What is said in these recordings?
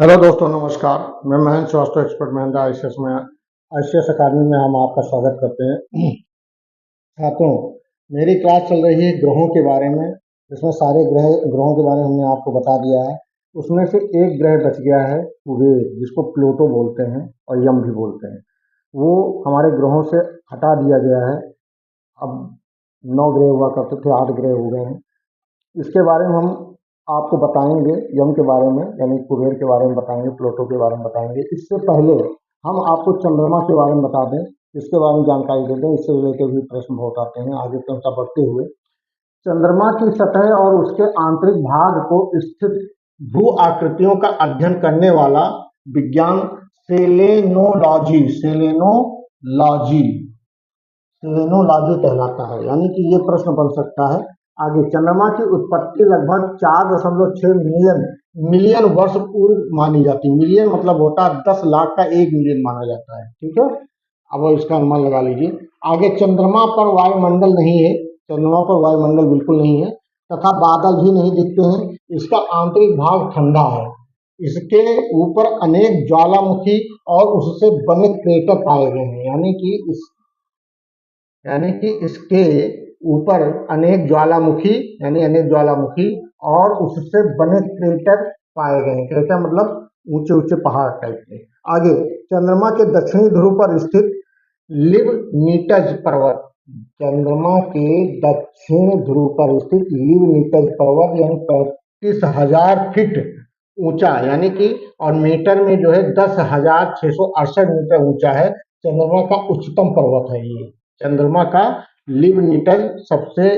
Hello दोस्तों, नमस्कार। मैं महेंद्र श्रीवास्तव, एक्सपर्ट महेंद्र आईसीएस अकादमी में हम आपका स्वागत करते हैं। छात्रों, मेरी क्लास चल रही है ग्रहों के बारे में। इसमें सारे ग्रहों के बारे में हमने आपको बता दिया है। उसमें से एक ग्रह बच गया है, कुबेर, जिसको प्लूटो बोलते हैं और यम भी बोलते हैं। वो हमारे ग्रहों से हटा दिया गया है। अब 9 ग्रह हुआ करते थे, 8 ग्रह हो गए हैं। इसके बारे में हम आपको बताएंगे, यम के बारे में यानी कुबेर के बारे में बताएंगे, प्लूटो के बारे में बताएंगे। इससे पहले हम आपको चंद्रमा के बारे में बता दें, इसके बारे में जानकारी दे दें। इससे रिलेटेड भी प्रश्न बहुत आते हैं। आगे क्रमशः बढ़ते हुए, चंद्रमा की सतह और उसके आंतरिक भाग को स्थित भू आकृतियों का अध्ययन करने वाला विज्ञान सेलेनोलॉजी कहलाता है। यानी कि ये प्रश्न बन सकता है आगे। चंद्रमा की उत्पत्ति लगभग 4.6 मिलियन वर्ष पूर्व मानी जाती है। मिलियन मतलब होता है 10 लाख का 1 मिलियन माना जाता है। ठीक है, अब इसका अनुमान लगा लीजिए। आगे, चंद्रमा पर वायुमंडल नहीं है। चंद्रमा पर वायुमंडल बिल्कुल नहीं है, तथा बादल भी नहीं दिखते हैं। इसका आंतरिक भाग ठंडा है। इसके ऊपर अनेक ज्वालामुखी और उससे बने क्रेटर पाए गए हैं। यानी कि इसके ऊपर अनेक ज्वालामुखी और उससे बने क्रेटर पाए गए हैं। क्रेटर मतलब ऊंचे ऊंचे पहाड़ टाइप के। आगे, चंद्रमा के दक्षिणी ध्रुव पर स्थित लिबनीटज पर्वत, चंद्रमा के दक्षिण ध्रुव पर स्थित लिबनीटज पर्वत यानी 35,000 फीट ऊंचा, यानी कि और मीटर में जो है 10,668 मीटर ऊंचा है। चंद्रमा का उच्चतम पर्वत है ये। चंद्रमा का लिबनीटज सबसे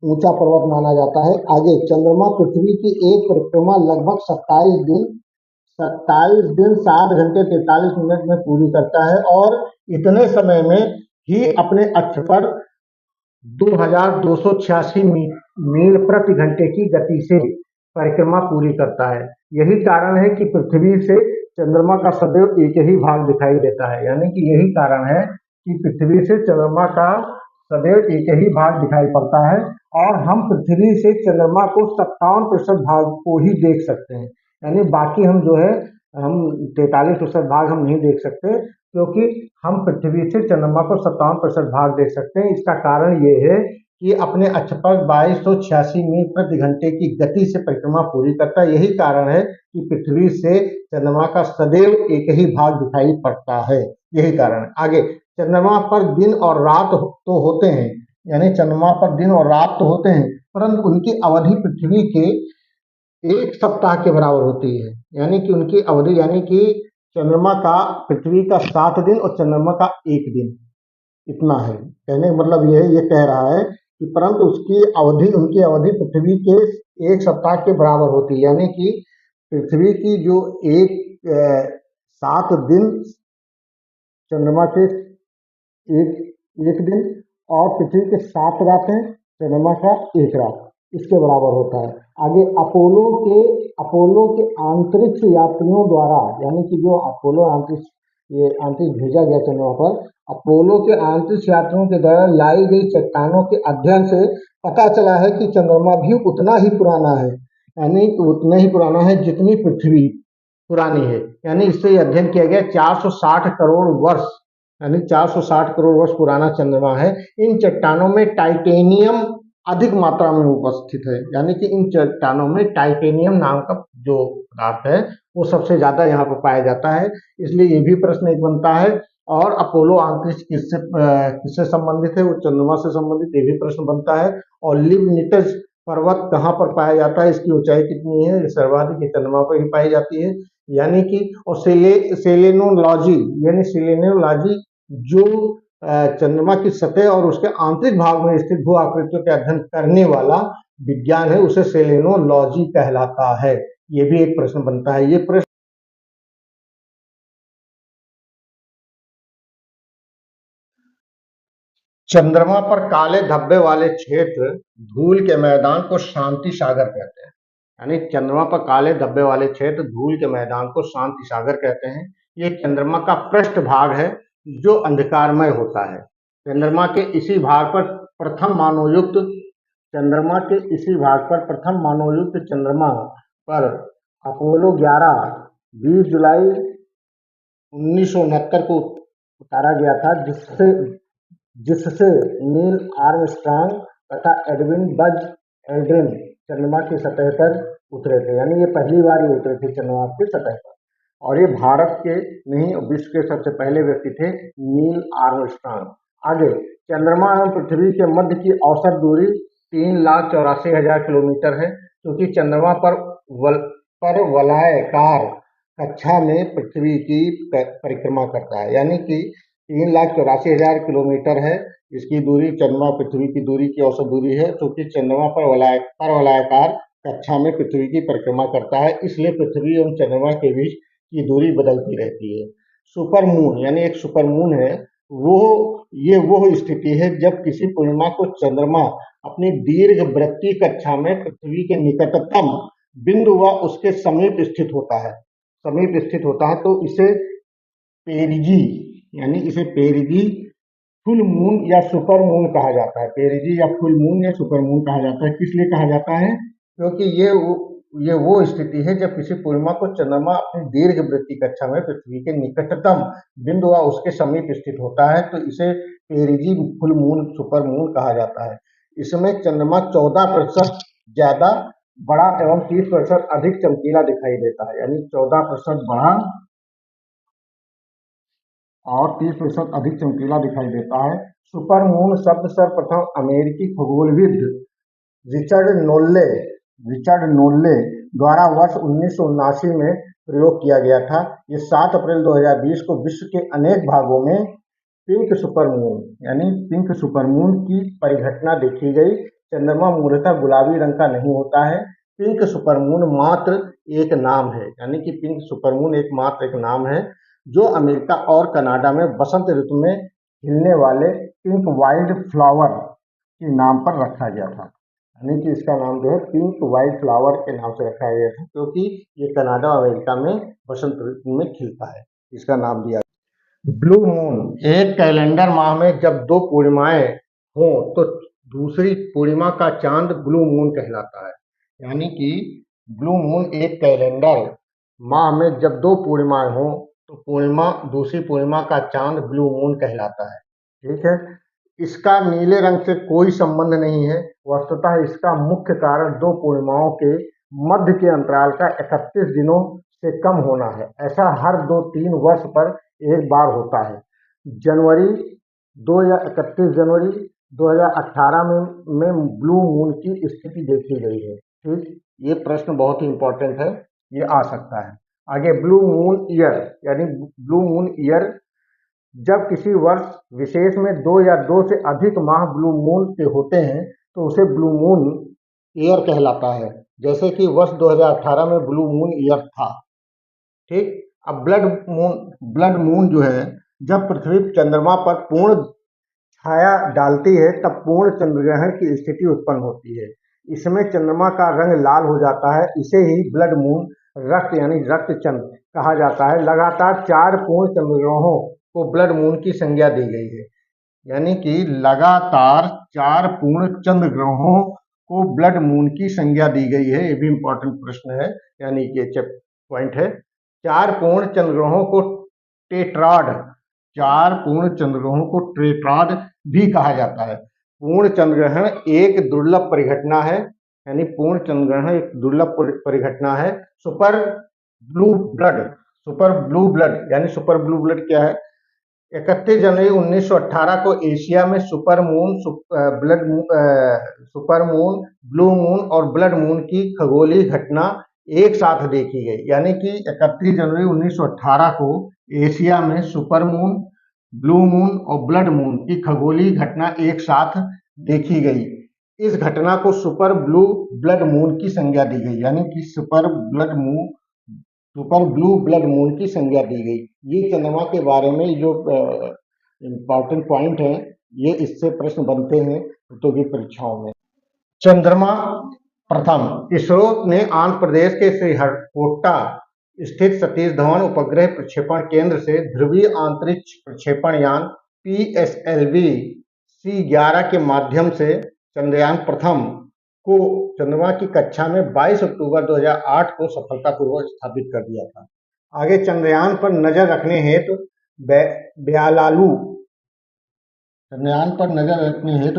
ऊंचा पर्वत माना जाता है। आगे, चंद्रमा पृथ्वी की एक परिक्रमा लगभग 27 दिन 7 घंटे 43 मिनट में पूरी करता है और इतने समय में ही अपने अक्ष पर 2286 मील प्रति घंटे की गति से परिक्रमा पूरी करता है। यही कारण है कि पृथ्वी से चंद्रमा का सदैव एक ही भाग दिखाई देता है। यानी कि यही कारण है कि पृथ्वी से चंद्रमा का सदैव एक ही भाग दिखाई पड़ता है और हम पृथ्वी से चंद्रमा को 57% भाग को ही देख सकते हैं। यानी बाकी हम जो है हम 43% भाग हम नहीं देख सकते, क्योंकि हम पृथ्वी से चंद्रमा को 57% भाग देख सकते हैं। इसका कारण ये है कि अपने अक्ष पर 2286 मील प्रति घंटे की गति से परिक्रमा पूरी करता है। यही कारण है कि पृथ्वी से चंद्रमा का सदैव एक ही भाग दिखाई पड़ता है। यही कारण। आगे, चंद्रमा पर दिन और रात तो होते हैं, यानी चंद्रमा पर दिन और रात तो होते हैं, परंतु उनकी अवधि पृथ्वी के 1 सप्ताह के बराबर होती है। यानी कि उनकी अवधि, यानी कि चंद्रमा का पृथ्वी का 7 दिन और चंद्रमा का 1 दिन, इतना है। कहने का मतलब ये कह रहा है कि परंतु उनकी अवधि पृथ्वी के 1 सप्ताह के बराबर होती है। यानी कि पृथ्वी की जो 7 दिन चंद्रमा के एक दिन और पृथ्वी के 7 रातें चंद्रमा का 1 रात, इसके बराबर होता है। आगे, अपोलो के अंतरिक्ष यात्रियों द्वारा, यानी कि जो अपोलो अंतरिक्ष भेजा गया चंद्रमा पर, अपोलो के अंतरिक्ष यात्रियों के द्वारा लाई गई चट्टानों के अध्ययन से पता चला है कि चंद्रमा भी उतना ही पुराना है, यानी उतना ही पुराना है जितनी पृथ्वी पुरानी है। यानी इससे अध्ययन किया गया 460 करोड़ वर्ष, यानी 460 करोड़ वर्ष पुराना चंद्रमा है। इन चट्टानों में टाइटेनियम अधिक मात्रा में उपस्थित है। यानी कि इन चट्टानों में टाइटेनियम नाम का जो पदार्थ है वो सबसे ज्यादा यहाँ पर पाया जाता है। इसलिए ये भी प्रश्न एक बनता है। और अपोलो अंतरिक्ष किससे संबंधित है? वो चंद्रमा से संबंधित, ये भी प्रश्न बनता है। और लिबनीटज पर्वत कहाँ पर पाया जाता है, इसकी ऊंचाई कितनी है? सर्वाधिक चंद्रमा पर ही पाई जाती है। यानी कि और सेलेनोलॉजी जो चंद्रमा की सतह और उसके आंतरिक भाग में स्थित भू आकृतियों के अध्ययन करने वाला विज्ञान है, उसे सेलेनोलॉजी कहलाता है। ये भी एक प्रश्न बनता है। ये प्रश्न चंद्रमा पर काले धब्बे वाले क्षेत्र धूल के मैदान को शांति सागर कहते हैं। यानी चंद्रमा पर काले धब्बे वाले क्षेत्र धूल के मैदान को शांति सागर कहते हैं। ये चंद्रमा का पृष्ठ भाग है जो अंधकारमय होता है। चंद्रमा के इसी भाग पर प्रथम मानवयुक्त चंद्रमा पर अपोलो 11 20 जुलाई 1969 को उतारा गया था, जिससे जिससे नील आर्मस्ट्रांग तथा एडविन बज एल्ड्रिन चंद्रमा की सतह पर उतरे थे। यानी ये पहली बार ही उतरे थे चंद्रमा की सतह पर, और ये भारत के नहीं विश्व के सबसे पहले व्यक्ति थे नील आर्मस्ट्रांग। आगे, चंद्रमा एवं पृथ्वी के मध्य की औसत दूरी 3,84,000 किलोमीटर है, क्योंकि चंद्रमा पर वलयाकार कक्षा में पृथ्वी की परिक्रमा करता है। यानी कि 3,84,000 किलोमीटर है इसकी दूरी, चंद्रमा पृथ्वी की दूरी की औसत दूरी है, क्योंकि चंद्रमा पर वलयाकार कक्षा में पृथ्वी की परिक्रमा करता है, इसलिए पृथ्वी एवं चंद्रमा के बीच की दूरी बदलती रहती है। सुपर मून यानी एक सुपर मून है, वो स्थिति है जब किसी पूर्णिमा को चंद्रमा अपनी दीर्घ वृत्तीय कक्षा में पृथ्वी के निकटतम बिंदु व उसके समीप स्थित होता है, तो इसे पेरिजी फुल मून या सुपर मून कहा जाता है। पेरिजी या फुल मून या सुपर मून कहा जाता है। किस लिए कहा जाता है? क्योंकि ये वो स्थिति है जब किसी पूर्णिमा को चंद्रमा अपनी दीर्घ वृत्तीय कक्षा में पृथ्वी के निकटतम बिंदु व उसके समीप स्थित होता है, तो इसे पेरिजी फुल मून सुपर मून कहा जाता है। इसमें चंद्रमा 14% ज्यादा बड़ा एवं 30% अधिक चमकीला दिखाई देता है। यानी 14% बड़ा और 30% अधिक चमकीला दिखाई देता है। सुपर मून शब्द सर्वप्रथम अमेरिकी खगोलविद रिचर्ड नोल्ले द्वारा वर्ष 1979 में प्रयोग किया गया था। ये 7 अप्रैल 2020 को विश्व के अनेक भागों में पिंक सुपर मून की परिघटना देखी गई। चंद्रमा मूलतः गुलाबी रंग का नहीं होता है। पिंक सुपर मून मात्र एक नाम है, यानी कि पिंक सुपर मून एक नाम है, जो अमेरिका और कनाडा में बसंत ऋतु में खिलने वाले पिंक वाइल्ड फ्लावर के नाम पर रखा गया था। यानी कि इसका नाम जो है पिंक वाइल्ड फ्लावर के नाम से रखा गया था, क्योंकि ये कनाडा और अमेरिका में बसंत ऋतु में खिलता है, इसका नाम दिया। ब्लू मून, एक कैलेंडर माह में जब 2 पूर्णिमाएं हों तो दूसरी पूर्णिमा का चांद ब्लू मून कहलाता है। यानी कि ब्लू मून एक कैलेंडर माह में जब 2 पूर्णिमाएं हों तो दूसरी पूर्णिमा का चांद ब्लू मून कहलाता है। ठीक है, इसका नीले रंग से कोई संबंध नहीं है। वस्तुतः इसका मुख्य कारण 2 पूर्णिमाओं के मध्य के अंतराल का 31 दिनों से कम होना है। ऐसा हर 2-3 वर्ष पर एक बार होता है। जनवरी 2 या 31 जनवरी 2018 में ब्लू मून की स्थिति देखी गई है। ठीक, ये प्रश्न बहुत ही इंपॉर्टेंट है, ये आ सकता है। आगे, ब्लू मून ईयर, यानी ब्लू मून ईयर जब किसी वर्ष विशेष में 2 या 2 से अधिक माह ब्लू मून के होते हैं तो उसे ब्लू मून ईयर कहलाता है। जैसे कि वर्ष 2018 में ब्लू मून ईयर था। ठीक, अब ब्लड मून जो है, जब पृथ्वी चंद्रमा पर पूर्ण छाया डालती है तब पूर्ण चंद्रग्रहण की स्थिति उत्पन्न होती है। इसमें चंद्रमा का रंग लाल हो जाता है। इसे ही ब्लड मून रक्त चंद्र कहा जाता है। लगातार 4 पूर्ण चंद्रग्रहणों को ब्लड मून की संज्ञा दी गई है। यानी कि लगातार 4 पूर्ण चंद्र ग्रहों को ब्लड मून की संज्ञा दी गई है। ये भी इंपॉर्टेंट प्रश्न है, यानी कि पॉइंट है। 4 पूर्ण चंद्र ग्रहों को टेट्राड भी कहा जाता है। पूर्ण चंद्रग्रहण एक दुर्लभ परिघटना है, यानी पूर्ण चंद्रग्रहण एक दुर्लभ परिघटना है। सुपर ब्लू ब्लड यानी सुपर ब्लू ब्लड क्या है? 31 जनवरी 1918 को एशिया में सुपर मून, ब्लू मून और ब्लड मून की खगोलीय घटना एक साथ देखी गई। यानी कि 31 जनवरी 1918 को एशिया में सुपर मून, ब्लू मून और ब्लड मून की खगोलीय घटना एक साथ देखी गई। इस घटना को सुपर ब्लू ब्लड मून की संज्ञा दी गई। यानी कि सुपर ब्लू ब्लड मून की संज्ञा दी गई। ये चंद्रमा के बारे में जो इम्पोर्टेंट पॉइंट है, ये इससे प्रश्न बनते हैं तो की परीक्षाओं में। चंद्रमा प्रथम, इसरो ने आंध्र प्रदेश के श्रीहरिकोटा स्थित सतीश धवन उपग्रह प्रक्षेपण केंद्र से ध्रुवीय अंतरिक्ष प्रक्षेपण यान PSLV C11 के माध्यम से चंद्रयान प्रथम को चंद्रमा की कक्षा में 22 अक्टूबर 2008 को सफलतापूर्वक स्थापित कर दिया था। आगे चंद्रयान पर नजर रखने हेतु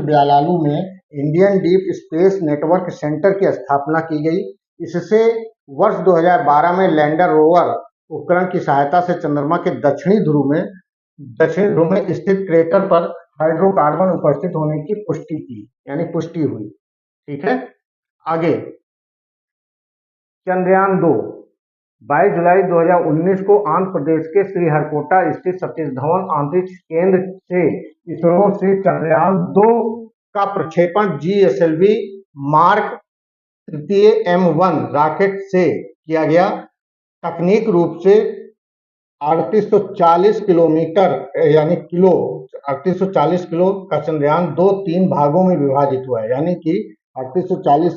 ब्यालालू में Indian deep space network centre की स्थापना की गई। इससे वर्ष 2012 में लैंडर रोवर उपकरण की सहायता से चंद्रमा के दक्षिणी ध्रुव में स्थित क्रेटर पर हाइड्रोकार्बन उपस्थित होने की पुष्टि हुई। ठीक है, आगे चंद्रयान 2 22 जुलाई 2019 को आंध्र प्रदेश के श्रीहरिकोटा स्थित सतीश धवन अंतरिक्ष केंद्र से इसरो से चंद्रयान 2 का प्रक्षेपण GSLV मार्क तृतीय M1 रॉकेट से किया गया। तकनीक रूप से 3840 किलो का चंद्रयान 2 3 भागों में विभाजित हुआ है, यानी कि 3840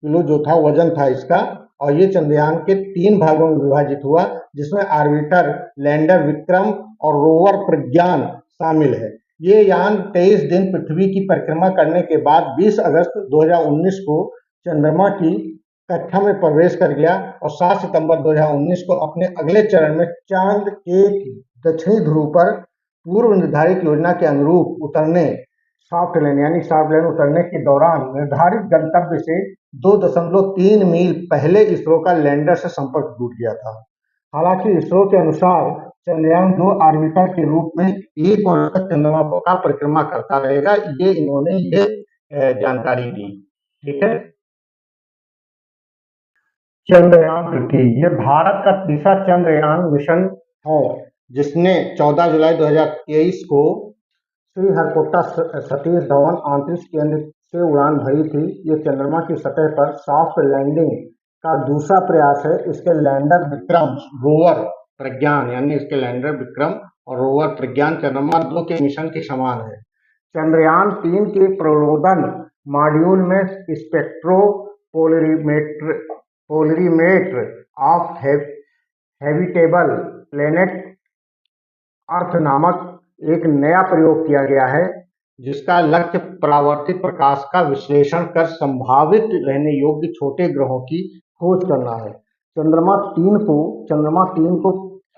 किलो जो था वजन था इसका, और ये चंद्रयान के 3 भागों में विभाजित हुआ, जिसमें ऑर्बिटर लैंडर विक्रम और रोवर प्रज्ञान शामिल है। ये यान 23 दिन पृथ्वी की परिक्रमा करने के बाद 20 अगस्त 2019 को चंद्रमा की कक्षा में प्रवेश कर गया और 7 सितंबर 2019 को अपने अगले चरण में चांद के दक्षिणी ध्रुव पर पूर्व निर्धारित योजना के अनुरूप सॉफ्ट लैंड उतरने के दौरान निर्धारित गंतव्य से 2.3 मील पहले इसरो का लैंडर से संपर्क टूट गया था। हालांकि इसरो के अनुसार चंद्रयान 2 ऑर्बिटर के रूप में 1 वर्ष तक चंद्रमा का परिक्रमा करता रहेगा। इन्होंने जानकारी दी। ठीक है, चंद्रयान 3 ये भारत का तीसरा चंद्रयान मिशन है, जिसने 14 जुलाई 2023 को श्रीहरिकोटा सतीश धवन अंतरिक्ष केंद्र से उड़ान भरी थी। ये चंद्रमा की सतह पर सॉफ्ट लैंडिंग का दूसरा प्रयास है। इसके लैंडर विक्रम और रोवर प्रज्ञान चंद्रमा 2 के मिशन के समान है। चंद्रयान 3 के प्रणोदन मॉड्यूल में स्पेक्ट्रोपोलरीमेटर ऑफ हैबिटेबल प्लेनेट अर्थ नामक एक नया प्रयोग किया गया है, जिसका लक्ष्य परावर्तित प्रकाश का विश्लेषण कर संभावित रहने योग्य छोटे ग्रहों की खोज करना है। चंद्रमा 3 को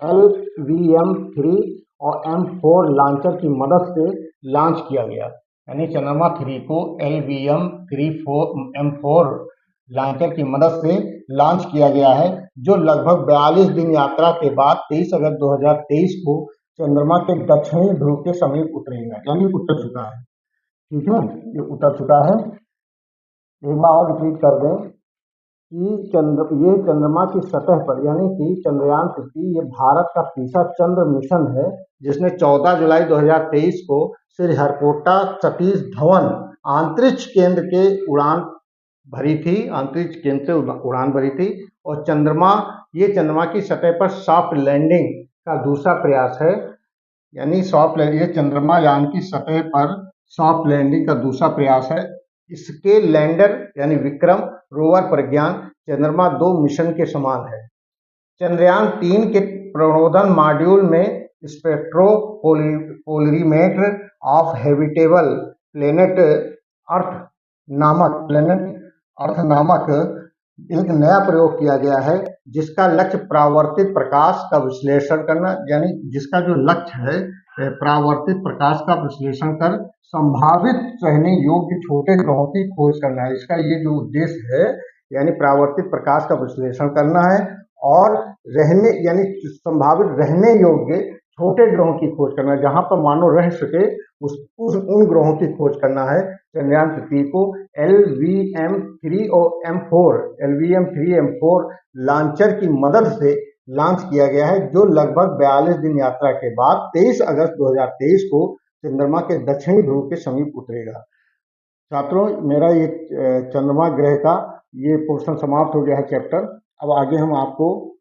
LVM-3 और M4 लॉन्चर की मदद से लॉन्च किया गया। यानी चंद्रमा 3 को LVM-3M4 लॉन्चर की मदद से लॉन्च किया गया है, जो लगभग 42 दिन यात्रा के बाद 23 अगस्त 2023 को चंद्रमा के दक्षिणी ध्रुव के समीप उतरेगा, यानी उतर चुका है। ठीक है, ये उतर चुका है। एक बार और रिपीट कर दें कि ये चंद्रमा की सतह पर, यानी कि चंद्रयान 3 ये भारत का तीसरा चंद्र मिशन है, जिसने 14 जुलाई 2023 को श्रीहरिकोटा सतीश धवन अंतरिक्ष केंद्र से उड़ान भरी थी और ये चंद्रमा की सतह पर सॉफ्ट लैंडिंग का दूसरा प्रयास है। यानी ये चंद्रमा यान की सतह पर सॉफ्ट लैंडिंग का दूसरा प्रयास है। इसके लैंडर यानी विक्रम, रोवर प्रज्ञान चंद्रमा 2 मिशन के समान है। चंद्रयान 3 के प्रणोदन मॉड्यूल में स्पेक्ट्रोपोलरीमेटर ऑफ हैबिटेबल प्लेनेट अर्थ नामक एक नया प्रयोग किया गया है, जिसका लक्ष्य परावर्तित प्रकाश का विश्लेषण करना, यानी जिसका जो लक्ष्य है परावर्तित प्रकाश का विश्लेषण कर संभावित रहने योग्य छोटे ग्रहों की खोज करना है। इसका ये जो उद्देश्य है, यानी परावर्तित प्रकाश का विश्लेषण करना है और संभावित रहने योग्य छोटे ग्रहों की खोज करना है, जहां पर मानव रह सके उन ग्रहों की खोज करना है। चंद्रयान 3 को LVM-3M4 लॉन्चर की मदद से लॉन्च किया गया है, जो लगभग 42 दिन यात्रा के बाद 23 अगस्त 2023 को चंद्रमा के दक्षिणी ध्रुव के समीप उतरेगा। छात्रों, मेरा ये चंद्रमा ग्रह का ये पोर्शन समाप्त हो गया है चैप्टर। अब आगे हम आपको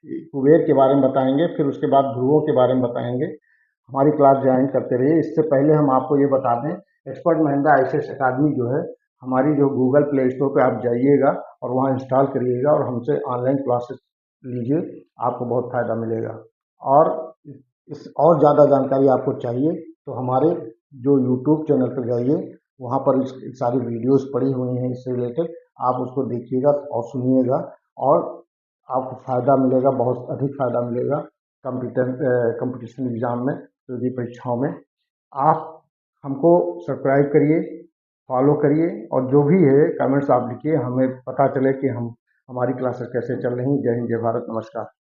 कुबेर के बारे में बताएंगे, फिर उसके बाद ध्रुवों के बारे में बताएंगे। हमारी क्लास ज्वाइन करते रहिए। इससे पहले हम आपको ये बता दें, एक्सपर्ट महिंद्रा ICS अकादमी जो है हमारी जो गूगल प्ले स्टोर पे आप जाइएगा और वहाँ इंस्टॉल करिएगा और हमसे ऑनलाइन क्लासेस लीजिए, आपको बहुत फ़ायदा मिलेगा। और और ज़्यादा जानकारी आपको चाहिए तो हमारे जो यूट्यूब चैनल पर जाइए, वहाँ पर सारी वीडियोस पड़ी हुई हैं इससे रिलेटेड, आप उसको देखिएगा और सुनिएगा और आपको फ़ायदा मिलेगा, बहुत अधिक फ़ायदा मिलेगा कंपटीशन एग्ज़ाम में, प्रतियोगी परीक्षाओं में। आप हमको सब्सक्राइब करिए, फॉलो करिए और जो भी है कमेंट्स आप लिखिए, हमें पता चले कि हमारी क्लासेस कैसे चल रही हैं। जय हिंद, जय भारत, नमस्कार।